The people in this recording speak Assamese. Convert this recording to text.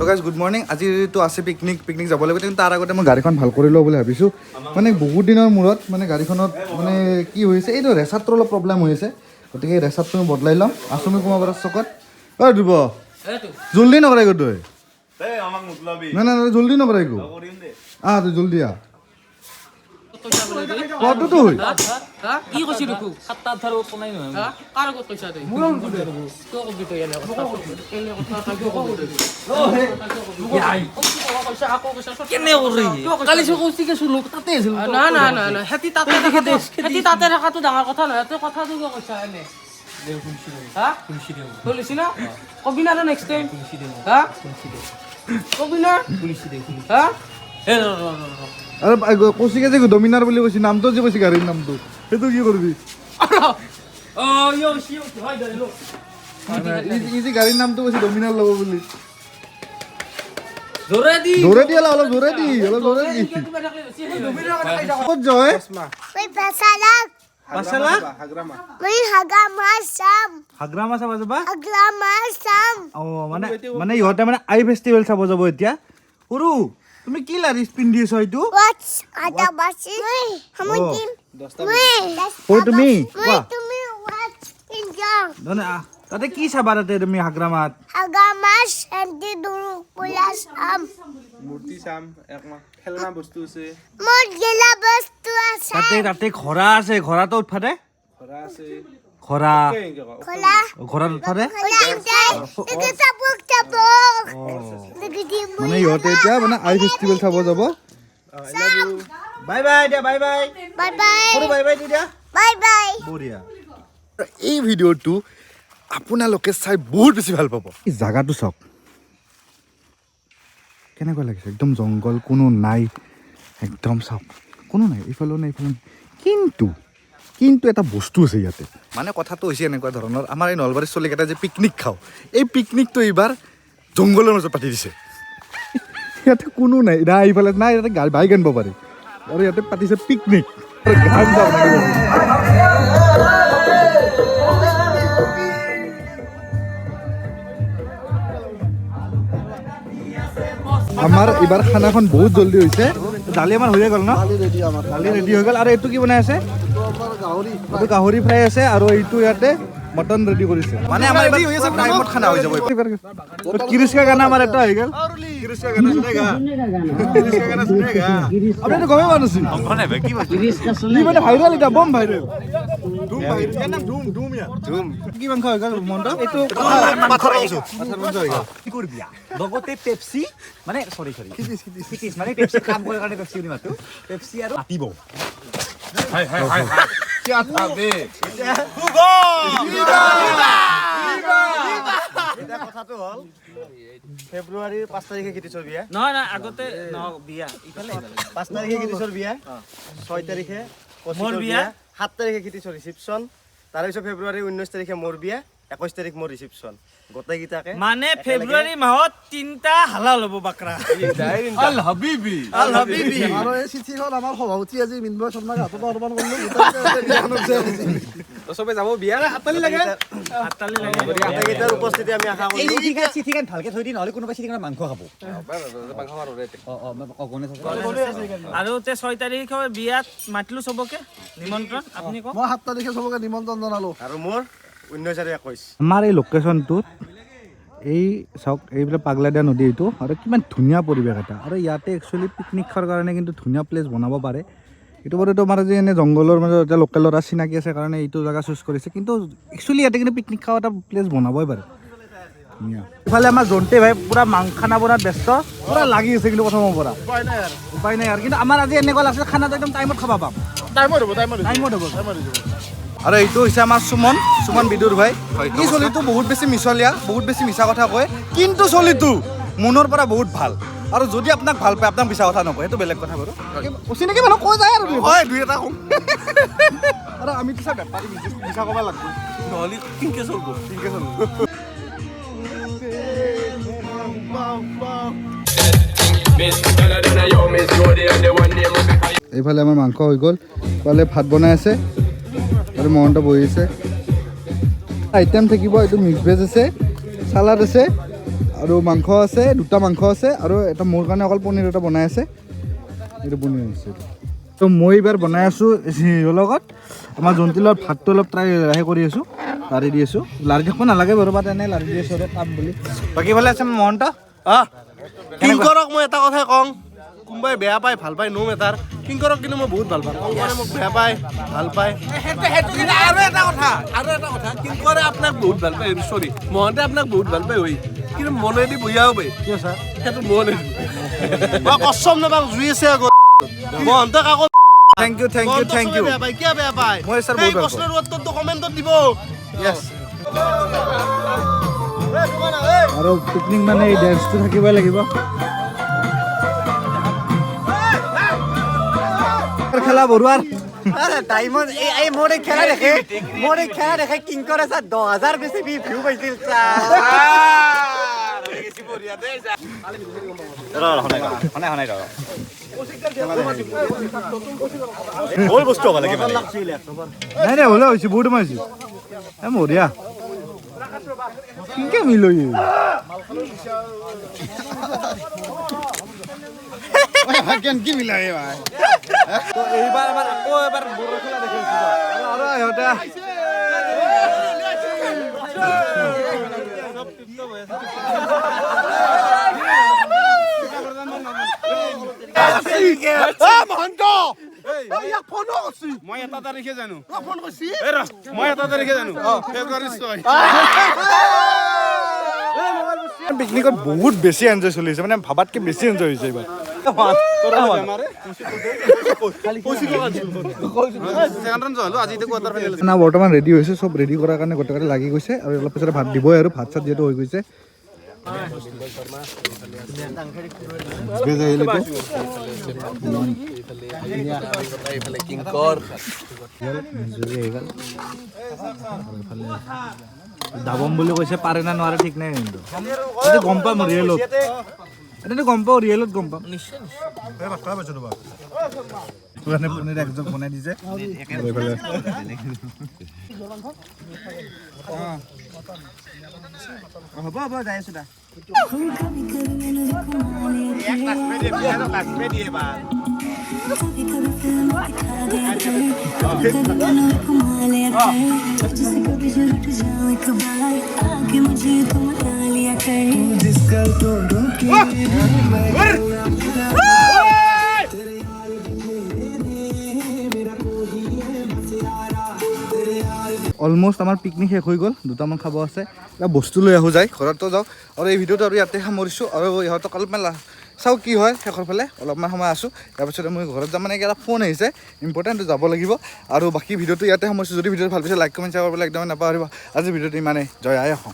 So guys, good morning. আজি তো আছে পিকনিক যাব লাগিব কিন্তু তাৰ আগতে মই গাড়ীখন ভাল কৰি লওঁ বুলি ভাবিছোঁ মানে বহুত দিনৰ মূৰত মানে গাড়ীখনত মানে কি হৈছে এইটো ৰেচাৰটোৰ অলপ প্ৰব্লেম হৈ আছে গতিকে ৰেচাৰটো মই বদলাই ল'ম আছমি কুমাৰৰ চকত ঐ দিব জলদি নকৰাই গৈ তই নাই জলদি নকৰাই গৈ তই জলদি কতটো হৈ কি কৈছি দেখো সাতটা ধৰ কোনাই নহয় কাৰ কত কৈছা তই মোৰ তো কবি তই এনে কথা কেনে কৰি কালি সে কৈছি কি শুনো তাতে আছিল না হেতি তাতে থাকাটো ডাঙৰ কথা নহয় তই কথাটো কি কৈছা এনে দেউ শুনছি হা শুনছি দেউ শুনছি না কবি না নেক্সট টাইম শুনছি দেউ হা কবি না শুনছি দেউ হা এ আরে কৈছিকে যে ডমিনাৰ বুলি কৈছি নামটো যে কৈছি গাড়ীৰ নামটো সেইটো কি কৰবি হয় দে লো ইজি গাড়ীৰ নামটো কৈছি ডমিনাৰ ল'ব বুলি জোৰে দি অলপ জোৰে দি ক'ত জয় মই পাছালা মই হাগ্ৰামা চাম মানে ইহঁতে মানে আই ফেষ্টিভেল চাব যাব এতিয়া সৰু তুমি কি লাৰিছ পিন্ধি আছ এইটো তুমি তাতে কি চাবা তাতে তুমি হাগ্ৰামাত মূৰ্তি চাম খেলনা বস্তু আছে তাতে ঘোঁৰা আছে ঘোঁৰাটো উঠফাতে ঘোঁৰা আছে ঘোঁৰাত উঠফাতে মানে ইহঁতে এতিয়া মানে আই ফেষ্টিভেল চাব যাব বাই বঢ়িয়া এই ভিডিঅ'টো আপোনালোকে চাই বহুত বেছি ভাল পাব এই জাগাটো চাওক কেনেকুৱা লাগিছে একদম জংঘল কোনো নাই একদম চাওক কোনো নাই এইফালেও নাই এইফালে কিন্তু এটা বস্তু আছে ইয়াতে মানে কথাটো হৈছে এনেকুৱা ধৰণৰ আমাৰ এই নলবাৰীৰ চলিকেইটা যে পিকনিক খাওঁ এই পিকনিকটো এইবাৰ জংঘলৰ মাজত পাতি দিছে ইয়াতে কোনো নাই এইফালে নাই ইয়াতে বাইক আনিব পাৰি আৰু ইয়াতে পাতিছে পিকনিক আমাৰ এইবাৰ খানাখন বহুত জলদি হৈছে দালি আমাৰ হৈয়ে গ'ল ন দালি ৰেডি হৈ গ'ল আৰু এইটো কি বনাই আছে এইটো গাহৰি ফ্ৰাই আছে আৰু এইটো ইয়াতে মটন ৰেডি কৰিছে মানে আমাৰ এইবাৰ টাইমত খানা হৈ যাব কিৰিছ কা গানা আমাৰ এটা হৈ গ'ল কিৰিছ কা গানা শুনেগা আপুনি তো গমে মানুহ আছিল মানে ভাইৰেল এটা বম ভাইৰেল ধুম কি মাংস হৈ গ'ল মনটো এইটো পাথৰ মাংস হৈ গ'ল কি কৰিবি লগতে পেপচি মানে সৰি খিটিছ মানে পেপচি কাম কৰাৰ কাৰণে পেপচি বুলি মাতো পেপচি আৰু আতিব হাই কি আতাবে এটা কথাটো হল ফেব্ৰুৱাৰীৰ 5 তাৰিখে কিটিছৰ বিয়া নহয় আগতে বিয়া ইফালে 5 তাৰিখে কিটিছৰ বিয়া 6 তাৰিখে মোৰ বিয়া 7 তাৰিখে কিটিছৰ ৰিসেপশন তাৰ পিছত ফেব্ৰুৱাৰীৰ 19 তাৰিখে মোৰ বিয়া 21 তাৰিখ মোৰ ৰিসেপশন গোটেই গিটাকে মানে ফেব্ৰুৱাৰী মাহত তিনটা হালাল হ'ব বাকৰা আল হাবিবি আৰু এই চিঠিখন আমাৰ সভাপতি আজি মিনবয় শৰ্মাক হাতত অৰ্পণ কৰিলো তো সবে যাব বিয়া হাততালি লাগে গোটেই গিটাৰ উপস্থিতি আমি আশা এই কৰিছো চিঠিখন ভালকে থৈ দি নহলে কোনোবা চিঠিখন মাংস খাব মাংস খাব ৰে আৰু তে 6 তাৰিখৰ বিয়াত মাতিলো চবকে নিমন্ত্ৰণ আপুনি কওক মই 7 তাৰিখে চবকে নিমন্ত্ৰণ জনালো আৰু মোৰ 19 আৰু 21 আমাৰ এই লোকেশ্যনটোত এই চাওক এইবিলাক পাগলাদিয়া নদী এইটো আৰু কিমান ধুনীয়া পৰিৱেশ এটা আৰু ইয়াতে একচুৱেলি পিকনিক খোৱাৰ কাৰণে কিন্তু ধুনীয়া প্লেচ বনাব পাৰে এইটো বাৰুতো আমাৰ যে এনে জংঘলৰ মাজত এটা লোকেল ল'ৰা চিনাকি আছে কাৰণে এইটো জেগা চুজ কৰিছে কিন্তু একচুৱেলি ইয়াতে কিন্তু পিকনিক খোৱা এটা প্লেচ বনাবই পাৰে ধুনীয়া ইফালে আমাৰ জন্টে ভাই পূৰা খানা বনোৱাত ব্যস্ত পূৰা লাগি আছে কিন্তু প্ৰথমৰ পৰা উপায় নাই আৰু কিন্তু আমাৰ আজি এনেকুৱা লাগছে খানাটো একদম টাইমত খাব পাম টাইমত হ'ব আৰু এইটো হৈছে আমাৰ সুমন বিদুৰ ভাই এই চলিটো বহুত বেছি মিছলীয়া বহুত বেছি মিছা কথা কয় কিন্তু চলিটো মনৰ পৰা বহুত ভাল আৰু যদি আপোনাক ভাল পায় আপোনাক মিছা কথা নকয় সেইটো বেলেগ কথা বাৰু অচিনাকি মানুহ কৈ যায় আৰু হয় দুই এটা কওঁ আৰু আমিতো চব বেপাৰী মিছা ক'ব লাগিব নহ'লে কিনকে চলিব এইফালে আমাৰ মাংস হৈ গ'ল এইফালে ভাত বনাই আছে আৰু মহন্ত বহি আছে আইটেম থাকিব এইটো মিক্স ভেজ আছে চালাড আছে আৰু মাংস আছে, দুটা মাংস আছে আৰু এটা মোৰ কাৰণে অকল পনীৰ এটা বনাই আছে। এইটো পনীৰ আনিছে তো মই এইবাৰ বনাই আছোঁ হিৰৰ লগত। আমাৰ জন্তিলৰ ভাতটো অলপ ট্ৰাই কৰি আছোঁ, লাৰি দি আছোঁ। লাৰি থাকিব নালাগে বাৰু, বাট এনেই লাৰি দি আছোঁ আৰু কাম বুলি। বাকী ভালে আছে মহন্ত? কিংকৰক মই এটা কথাই কওঁ, কোনোবাই বেয়া পায় ভাল পায় নো মেটাৰ, কিংকৰক কিন্তু মই বহুত ভাল পাওঁ। কিংকৰে মোক বেয়া পায় ভাল পায় সেইটো কিন্তু আৰু এটা কথা কিংকৰে আপোনাক বহুত ভাল পায়, চৰি মহন্তে আপোনাক বহুত ভাল পায় হৈ, কিন্তু মনেদি বহিয়াও পায়। কিয় ছাৰ? সেইটো মনেদি মই কচম নাপাওঁ, জুই আছে আগত মহন্তক আকৌ থেংক ইউ বেয়া পায়, কিয় বেয়া পায়? মই ছাৰ বহুত এই ভাল পাওঁ। প্ৰশ্নৰ উত্তৰটো কমেণ্টত দিব। আৰু পিকনিক মানে এই ডেন্সটো থাকিবই লাগিব। খেলা বৰুৱাৰ টাইমত এই মোৰ এই খেলা দেখে কিংকৰে 10,000 বেছি ভিউ পাইছিল। হ'ল বস্তু হ'ব লাগে নাই নাই হ'লে হৈছে বহুত সময় হৈছে মৰিয়া কিনকে মিল কি মিলাই এইবাৰ আমাৰ আকৌ এবাৰ বড়ো খেলা দেখিছো আৰু সিহঁতে মহন্ত মই এটা তাৰিখে জানো ফেব্ৰুৱাৰী 6 পিকনিকত বহুত বেছি এনজয় চলি আছে মানে ভাবাতকৈ বেছি এনজয় হৈছে এইবাৰ বৰ্তমান ৰেডি হৈছে চব ৰেডি কৰাৰ কাৰণে গোটেইকেইটা লাগি গৈছে আৰু অলপ পিছতে ভাত দিবই আৰু ভাত চাত যিহেতু হৈ গৈছে দাবম বুলি কৈছে পাৰে না নোৱাৰে ঠিক নাই কিন্তু গম পাম ৰিয়েলত এতিয়াতো গম পাওঁ ৰিয়েলত গম পাম নিশ্চয় পনীৰ একজোগ বনাই দিছে হ'ব হ'ব যাই আছো দা অলমষ্ট আমাৰ পিকনিক শেষ হৈ গ'ল দুটামান খাব আছে বস্তু লৈ আহোঁ যায় ঘৰতো যাওঁ আৰু এই ভিডিঅ'টো আৰু ইয়াতে সামৰিছোঁ আৰু ইহঁতক অলপমান চাওঁ কি হয় শেষৰ ফালে অলপমান সময় আছোঁ তাৰপিছতে মই ঘৰত যাম মানে এটা ফোন আহিছে ইম্পৰ্টেণ্ট যাব লাগিব আৰু বাকী ভিডিঅ'টো ইয়াতে সামৰিছোঁ যদি ভিডিঅ'টো ভাল পাইছে লাইক কমেণ্ট শ্বেয়াৰ কৰিবলৈ একদম নাপাহৰিব আজি ভিডিঅ'টো ইমানেই জয় আই অসম